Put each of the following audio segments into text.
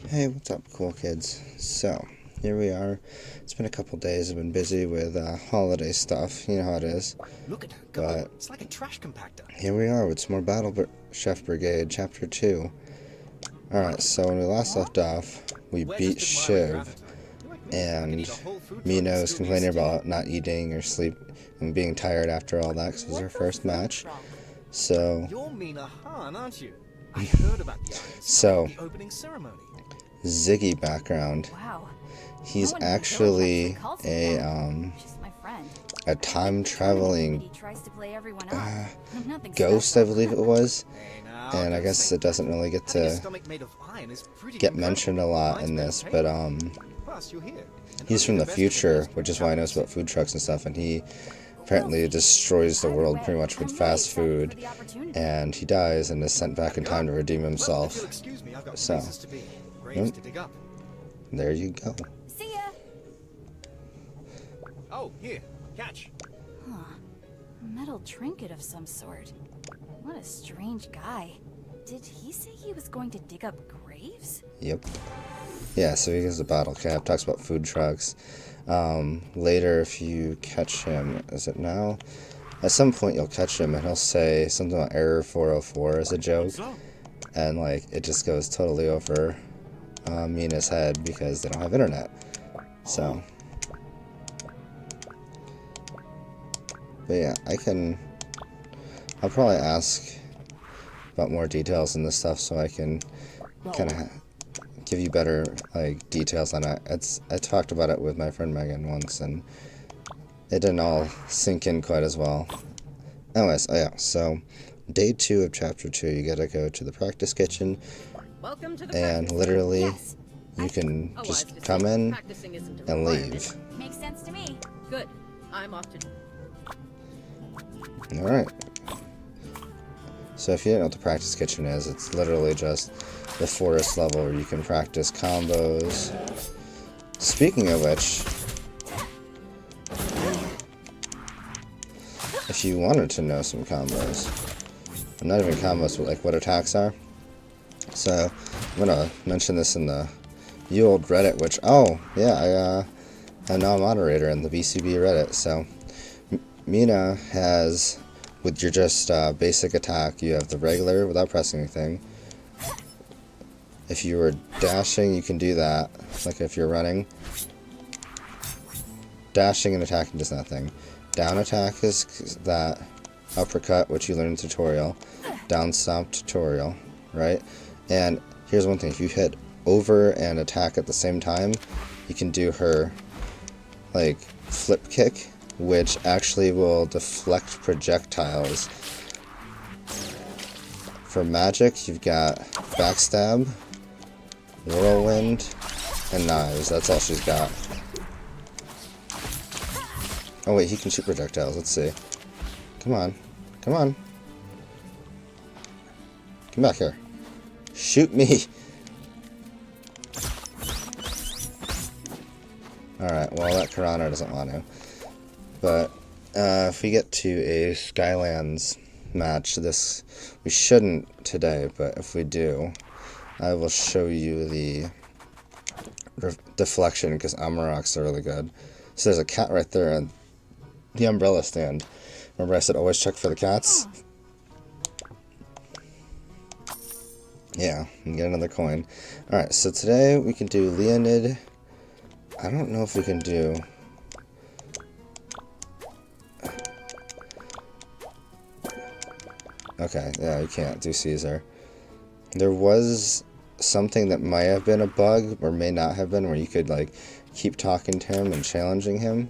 Hey, what's up, cool kids? So, here we are. It's been a couple days. I've been busy with holiday stuff. You know how it is. Look at her go. But it's like a trash compactor. Here we are with some more Battle Chef Brigade, Chapter 2. Alright, so when we last left off, we beat Shiv, and Mina was complaining about not eating or sleep and being tired after all that because it was her first match. So, You're Mina Han, aren't you? I heard about the opening ceremony. Ziggy background. Wow. He's actually a time traveling ghost, I believe it was. And I guess it doesn't really get to get mentioned a lot in this, but he's from the future, which is why he knows about food trucks and stuff, and he apparently destroys the world pretty much with fast food, and he dies and is sent back in time to redeem himself. So, there you go. See ya. Oh, here, catch. Huh. A metal trinket of some sort. What a strange guy. Did he say he was going to dig up graves? Yep. Yeah, so he gives a bottle cap, talks about food trucks. Later, if you catch him, is it now? At some point you'll catch him and he'll say something about error 404 as a joke. And like, it just goes totally over Mina's head because they don't have internet. So. But yeah, I'll probably ask about more details in this stuff so I can kind of give you better like details on it. I talked about it with my friend Megan once and it didn't all sink in quite as well. Anyways, oh yeah, so day 2 of chapter 2, you gotta go to the practice kitchen, and literally you can just come in and leave. Makes sense to me. Good. I'm off to. Alright. So if you don't know what the practice kitchen is, it's literally just the forest level where you can practice combos. Speaking of which, if you wanted to know some combos, not even combos, but like what attacks are. So I'm gonna mention this in the old Reddit, which I'm now a moderator in the BCB Reddit. So Mina has, with your just basic attack, you have the regular without pressing anything. If you were dashing, you can do that. Like if you're running, dashing and attacking does nothing. Down attack is that uppercut, which you learn in tutorial. Down stomp tutorial, right? And here's one thing: if you hit over and attack at the same time, you can do her like flip kick, which actually will deflect projectiles. For magic, you've got backstab, whirlwind, and knives. That's all she's got. Oh wait, he can shoot projectiles. Let's see. Come on. Come on. Come back here. Shoot me! Alright, well that Karana doesn't want to. But if we get to a Skylands match, we shouldn't today, but if we do, I will show you the deflection because Amarok's are really good. So there's a cat right there on the umbrella stand. Remember I said always check for the cats? Yeah, and get another coin. Alright, so today we can do Leonid. I don't know if we can do... Okay, yeah, you can't do Caesar. There was something that might have been a bug, or may not have been, where you could, like, keep talking to him and challenging him.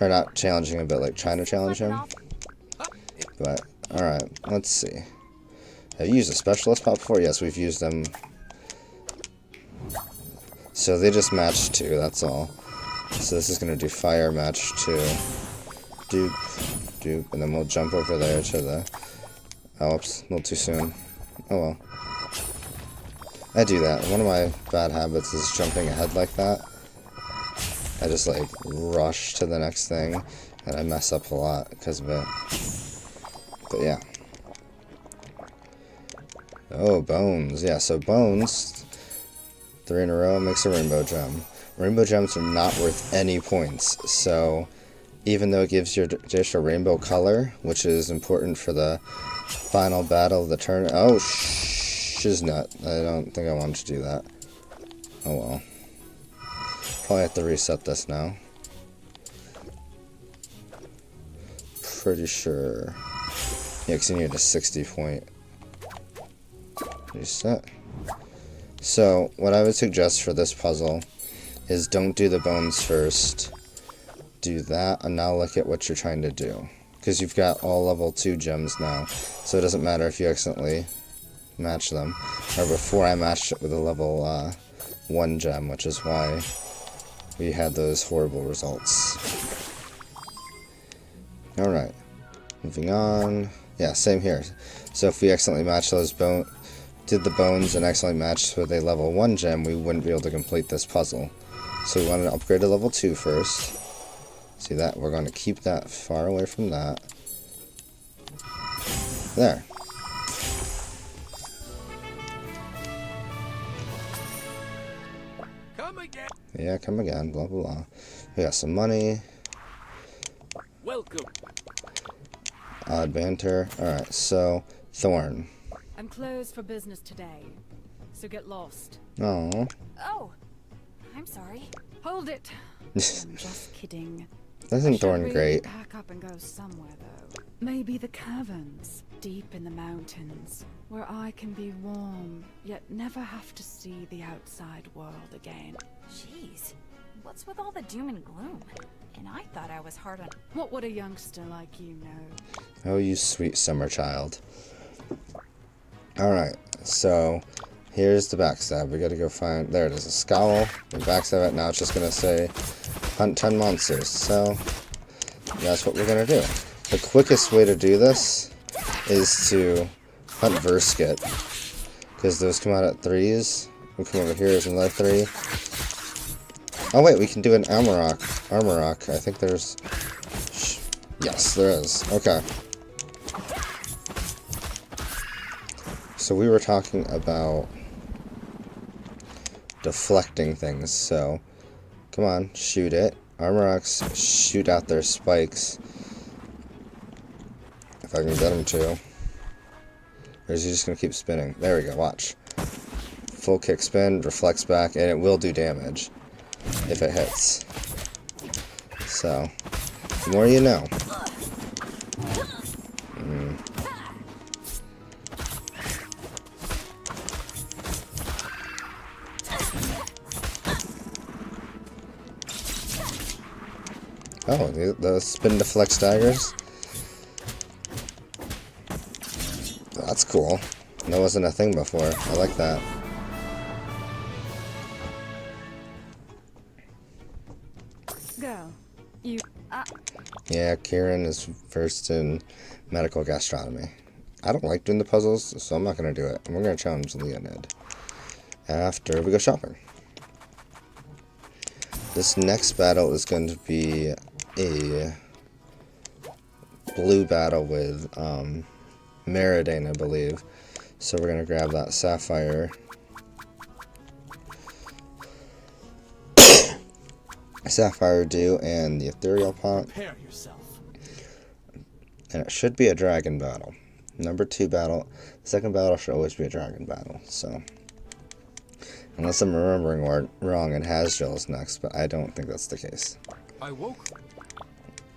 Or not challenging him, but, like, trying to challenge him. But, alright, let's see. Have you used a specialist pot before? Yes, we've used them. So they just match 2, that's all. So this is going to do fire match 2. Doop, doop, and then we'll jump over there to the... Oh, oops, a little too soon. Oh well. I do that. One of my bad habits is jumping ahead like that. I just like rush to the next thing, and I mess up a lot because of it. But yeah. Oh, bones. Yeah, so bones 3 in a row makes a rainbow gem. Rainbow gems are not worth any points, so even though it gives your dish a rainbow color, which is important for the final battle of the turn. Oh, shiznut. I don't think I wanted to do that. Oh well. Probably have to reset this now. Pretty sure. Yeah, because you need a 60 point reset. So, what I would suggest for this puzzle is don't do the bones first. Do that, and now look at what you're trying to do. Because you've got all level 2 gems now, so it doesn't matter if you accidentally match them. Or before I matched it with a level 1 gem, which is why we had those horrible results. Alright, moving on. Yeah, same here. So if we accidentally match those did the bones and accidentally matched with a level 1 gem, we wouldn't be able to complete this puzzle. So we wanted to upgrade to level 2 first. See that? We're going to keep that far away from that. There. Come again. Yeah, come again. Blah, blah, blah. We got some money. Welcome. Odd banter. Alright, so Thorn. I'm closed for business today, so get lost. Oh. Oh, I'm sorry. Hold it. I'm just kidding. Isn't I should Thorn really great? pack up and go somewhere though. Maybe the caverns, deep in the mountains, where I can be warm, yet never have to see the outside world again. Jeez, what's with all the doom and gloom? And I thought I was hard on. What would a youngster like you know? Oh, you sweet summer child. Alright, so here's the backstab. We gotta go find. There it is, a scowl. We backstab it. Now it's just gonna say hunt 10 monsters. So that's what we're gonna do. The quickest way to do this is to hunt Verskit, because those come out at 3s. We come over here, there's another 3. Oh wait, we can do an Armorok. I think there's. Yes, there is. Okay. So we were talking about deflecting things, so come on, shoot it. Armoroks shoot out their spikes. If I can get them to. Or is he just going to keep spinning? There we go, watch. Full kick spin, reflects back, and it will do damage if it hits. So, the more you know. Oh, the spin deflects daggers? That's cool. That wasn't a thing before. I like that. Go. You. Yeah, Kieran is versed in medical gastronomy. I don't like doing the puzzles, so I'm not going to do it. We're going to challenge Leonid after we go shopping. This next battle is going to be a blue battle with Meridane, I believe. So we're going to grab that sapphire. Sapphire Dew and the ethereal pot. Prepare yourself. And it should be a dragon battle. Number 2 battle. The second battle should always be a dragon battle. So, unless I'm remembering wrong and Hasdril is next, but I don't think that's the case. I woke.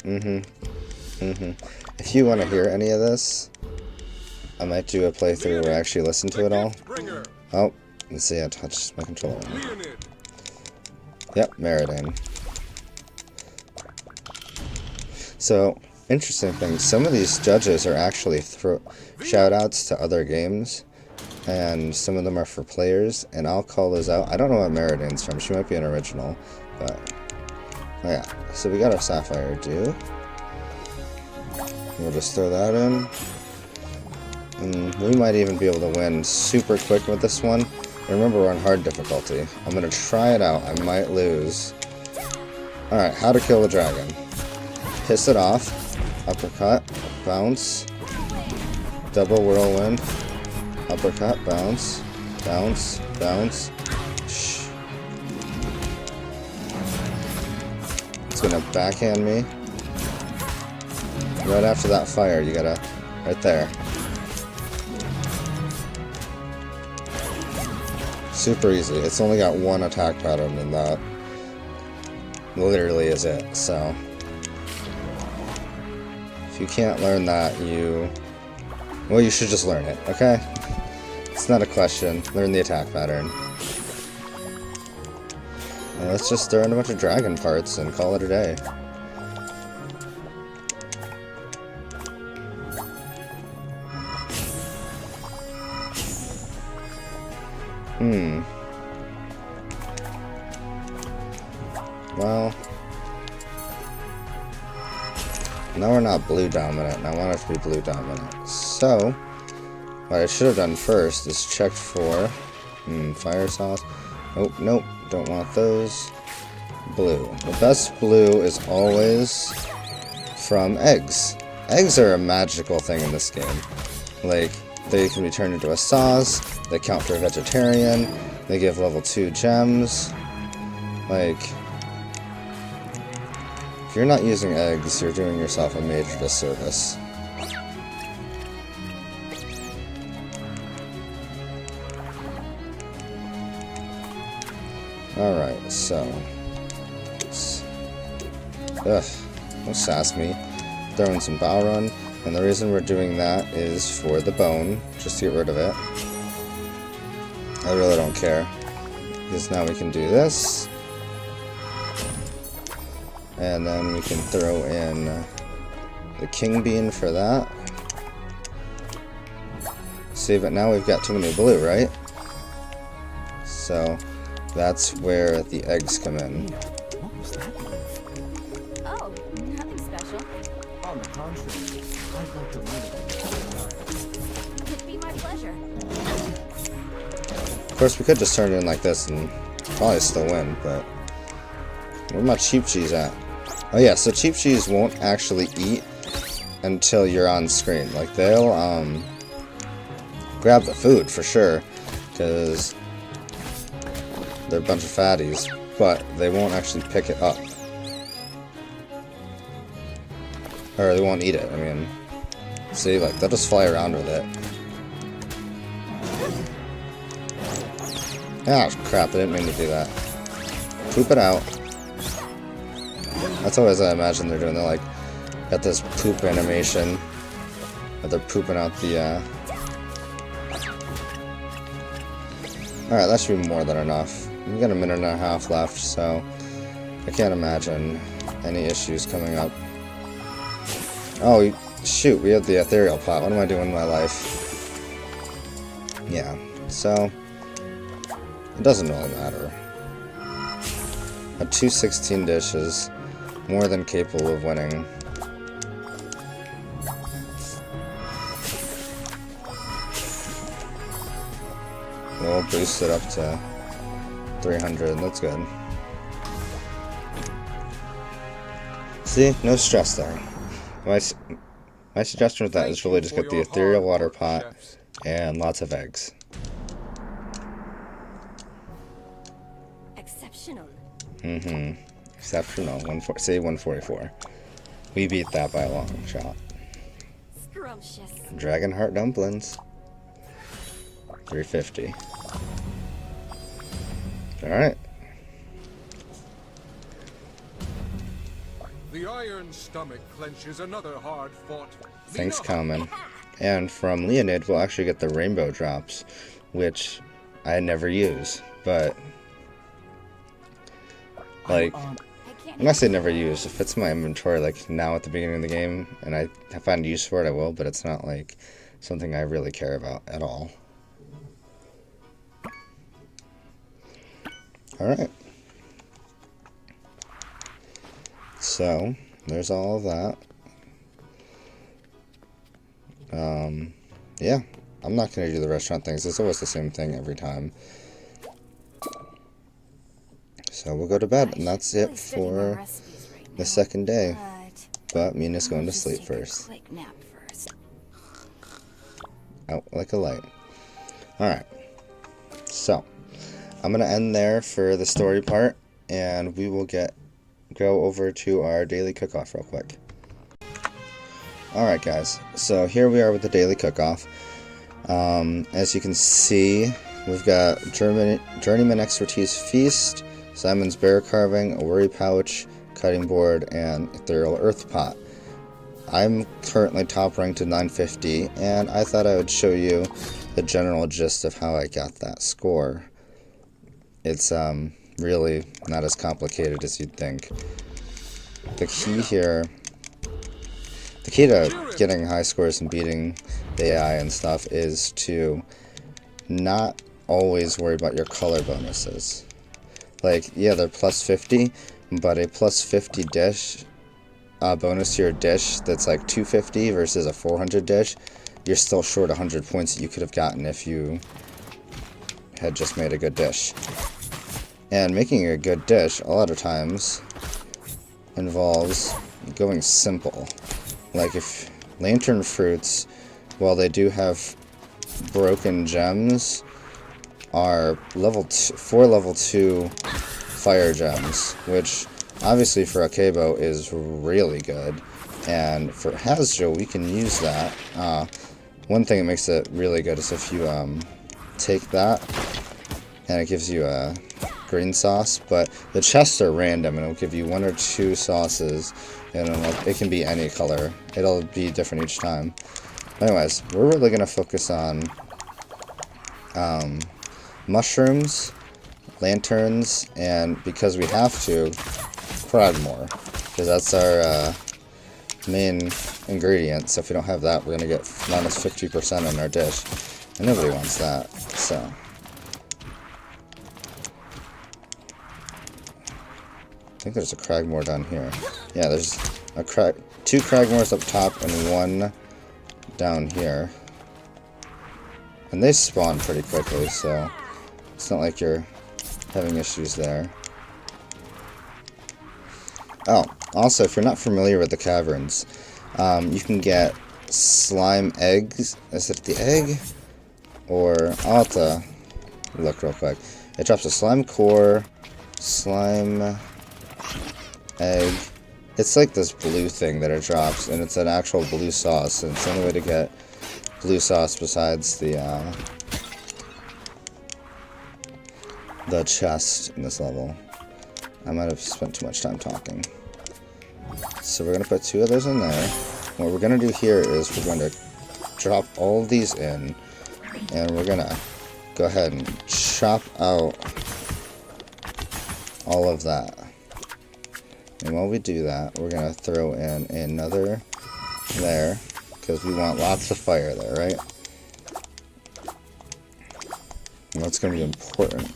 If you want to hear any of this, I might do a playthrough where I actually listen to it all. Oh, let's see, I touched my controller. Leonid. Yep, Meridane. So, interesting thing, some of these judges are actually shout-outs to other games, and some of them are for players, and I'll call those out. I don't know what Meridane's from. She might be an original, but oh yeah. So we got our Sapphire Dew. We'll just throw that in. And we might even be able to win super quick with this one. Remember, we're on hard difficulty. I'm going to try it out. I might lose. Alright, how to kill a dragon. Piss it off. Uppercut. Bounce. Double whirlwind. Uppercut. Bounce. Bounce. Bounce. It's gonna backhand me. Right after that fire, you gotta... Right there. Super easy. It's only got one attack pattern, and that literally is it, so... If you can't learn that, well, you should just learn it, okay? It's not a question. Learn the attack pattern. Well, let's just throw in a bunch of dragon parts and call it a day. Well, now we're not blue dominant, and I want it to be blue dominant. So, what I should have done first is checked for fire sauce. Oh, nope, don't want those. Blue. The best blue is always from eggs. Eggs are a magical thing in this game. Like, they can be turned into a sauce, they count for a vegetarian, they give level 2 gems. Like, if you're not using eggs, you're doing yourself a major disservice. Alright, so... don't sass me. Throwing some bow run, and the reason we're doing that is for the bone, just to get rid of it. I really don't care, because now we can do this. And then we can throw in the king bean for that. See, but now we've got too many blue, right? So that's where the eggs come in. What was that move? Oh, nothing special. On the contrary, I'd like to learn it. It'd be my pleasure. Of course, we could just turn it in like this and probably still win, but... Where my cheap cheese at? Oh yeah, so cheap cheese won't actually eat until you're on screen. Like, they'll, grab the food for sure, because they're a bunch of fatties, but they won't actually pick it up. Or they won't eat it, I mean. See, like, they'll just fly around with it. Ah, crap, I didn't mean to do that. Poop it out. That's always I imagine they're doing. They're like, got this poop animation. But they're pooping out the, Alright, that should be more than enough. We've got a minute and a half left, so I can't imagine any issues coming up. Oh, shoot, we have the ethereal pot. What am I doing in my life? Yeah, so it doesn't really matter. A 216 dish is more than capable of winning. We'll boost it up to 300, that's good. See, no stress there. My suggestion with that is really just get the ethereal water pot and lots of eggs. Exceptional. Exceptional. Say 144. We beat that by a long shot. Scrumptious. Dragon Heart Dumplings. 350. Alright. The iron stomach clenches another hard-fought. Thanks, Common. And from Leonid, we'll actually get the rainbow drops, which I never use, but like, when I say never use, if it's in my inventory, like now at the beginning of the game, and I find use for it, I will, but it's not like something I really care about at all. Alright. So, there's all of that. Yeah, I'm not going to do the restaurant things. It's always the same thing every time. So we'll go to bed, and that's it for the second day. But Mina's going to sleep first. Out like a light. Alright. So, I'm gonna end there for the story part, and we will go over to our daily cook-off real quick. Alright guys, so here we are with the daily cook-off. As you can see, we've got Journeyman Expertise Feast, Simon's Bear Carving, a Worry Pouch, Cutting Board, and Ethereal Earth Pot. I'm currently top ranked at 950, and I thought I would show you the general gist of how I got that score. It's really not as complicated as you'd think. The key to getting high scores and beating the AI and stuff is to not always worry about your color bonuses. Like, yeah, they're plus 50, but a plus 50 dish, bonus to your dish that's like 250 versus a 400 dish, you're still short 100 points that you could have gotten if you had just made a good dish. And making a good dish, a lot of times, involves going simple. Like if lantern fruits, while they do have broken gems, are four level 2 fire gems, which obviously for Akebo is really good, and for Hasjo we can use that. One thing that makes it really good is if you take that and it gives you a green sauce, but the chests are random and it'll give you 1 or 2 sauces, and it can be any color. It'll be different each time. Anyways, we're really going to focus on mushrooms, lanterns, and because we have to, Cragmore, because that's our main ingredient. So if we don't have that, we're going to get minus 50% on our dish, and nobody wants that. So I think there's a Cragmore down here. Yeah, there's a 2 Cragmores up top and 1 down here. And they spawn pretty quickly, so it's not like you're having issues there. Oh, also, if you're not familiar with the caverns, you can get slime eggs. Is it the egg? Or, I'll have to look real quick. It drops a slime core, slime egg. It's like this blue thing that it drops, and it's an actual blue sauce, and it's the only way to get blue sauce besides the chest in this level. I might have spent too much time talking. So we're going to put 2 of those in there. What we're going to do here is we're going to drop all of these in, and we're going to go ahead and chop out all of that. And while we do that, we're going to throw in another there, because we want lots of fire there, right? And that's going to be important,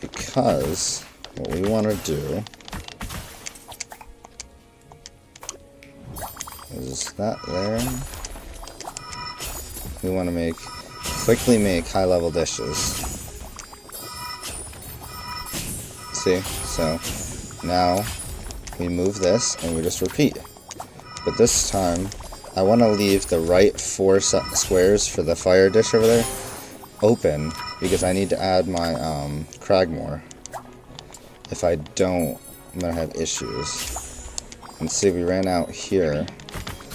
because what we want to do is that there. We want to quickly make high-level dishes. See? So now we move this and we just repeat. But this time I want to leave the right 4 squares for the fire dish over there open, because I need to add my Cragmore. If I don't, I'm going to have issues. And see, we ran out here,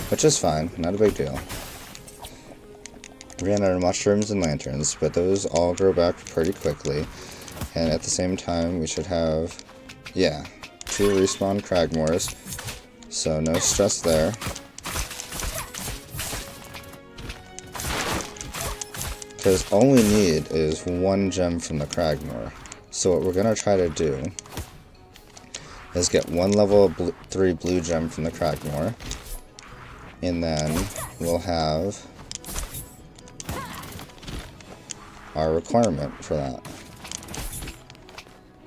which is fine, not a big deal. We ran out of mushrooms and lanterns, but those all grow back pretty quickly. And at the same time, we should have, yeah, 2 respawn Cragmores, so no stress there. Because all we need is 1 gem from the Cragmore. So what we're going to try to do is get 1 level 3 blue gem from the Cragmore, and then we'll have our requirement for that.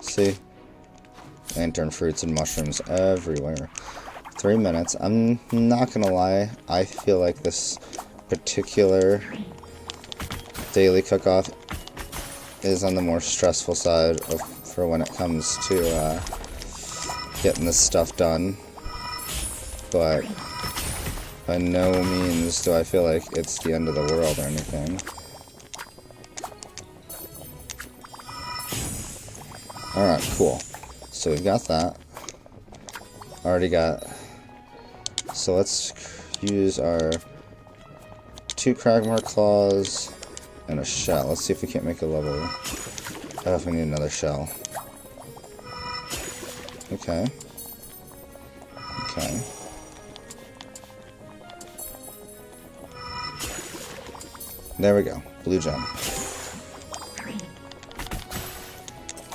See? Lantern fruits and mushrooms everywhere. 3 minutes. I'm not gonna lie, I feel like this particular daily cook-off is on the more stressful side for when it comes to getting this stuff done, but by no means do I feel like it's the end of the world or anything. Alright, cool. So we've got that. Already got... So let's use our 2 Cragmore Claws and a shell. Let's see if we can't make a level. I definitely need another shell. Okay. Okay. There we go. Blue gem.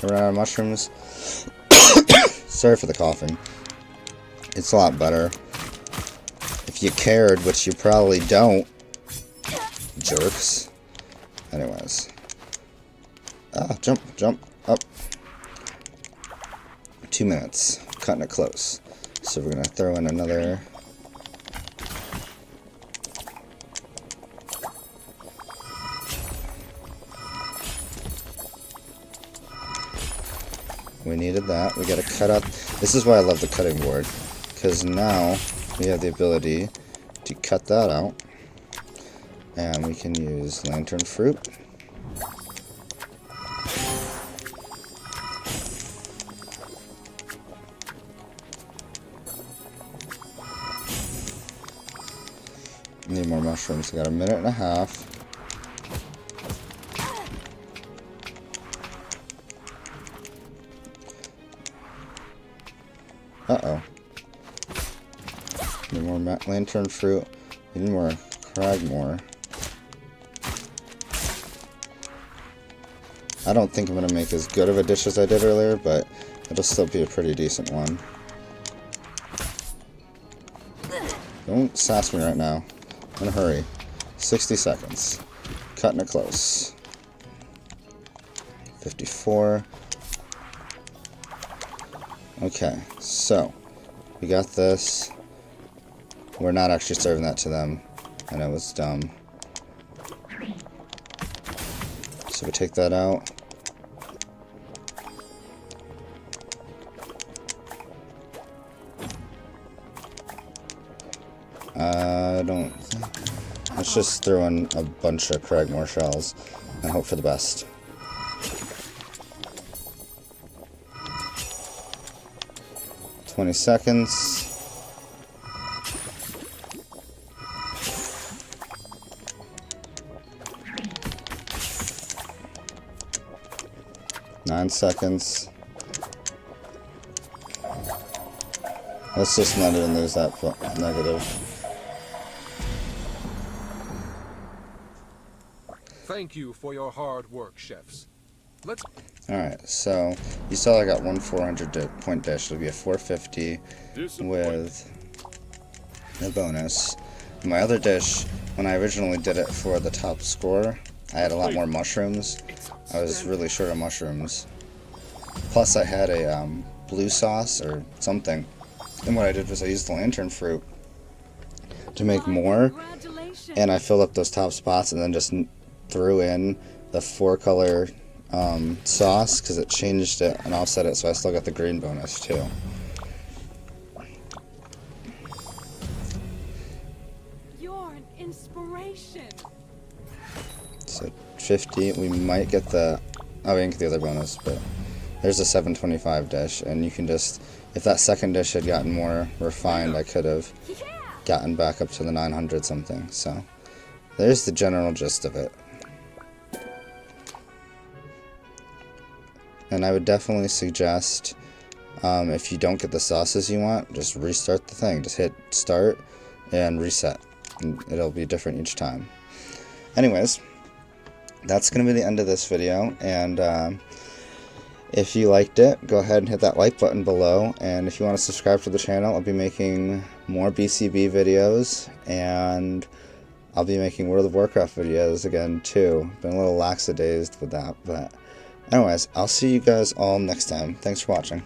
I ran out of mushrooms. Sorry for the coughing. It's a lot better. If you cared, which you probably don't. Jerks. Anyways. Ah, jump, jump, up. 2 minutes. Cutting it close. So we're going to throw in another... We needed that. We got to cut up. This is why I love the cutting board. Because now we have the ability to cut that out. And we can use lantern fruit. Need more mushrooms. We got a minute and a half. Uh-oh. Need more lantern fruit. Need more Cragmore. I don't think I'm going to make as good of a dish as I did earlier, but it'll still be a pretty decent one. Don't sass me right now. In a hurry. 60 seconds. Cutting it close. 54. Okay, so we got this. We're not actually serving that to them. I know it's dumb. So we take that out. I don't... Let's just throw in a bunch of Cragmore shells and hope for the best. $20 seconds. $9 seconds. Let's just not even lose that negative. Thank you for your hard work, chefs. Let's... Alright, so you saw I got one 400 point dish. It'll be a 450 with a bonus. My other dish, when I originally did it for the top score, I had a lot more mushrooms. I was really short on mushrooms. Plus I had a blue sauce or something. And what I did was I used the lantern fruit to make more. And I filled up those top spots and then just threw in the 4-color sauce because it changed it and offset it, so I still got the green bonus too. You're an inspiration. So 50, we might get the... Oh, we didn't get the other bonus, but there's a 725 dish, and you can just... If that second dish had gotten more refined, I could have gotten back up to the 900 something, so there's the general gist of it. And I would definitely suggest, if you don't get the sauces you want, just restart the thing. Just hit start and reset. And it'll be different each time. Anyways, that's going to be the end of this video. And if you liked it, go ahead and hit that like button below. And if you want to subscribe to the channel, I'll be making more BCB videos. And I'll be making World of Warcraft videos again, too. Been a little lackadaised with that, but... Anyways, I'll see you guys all next time. Thanks for watching.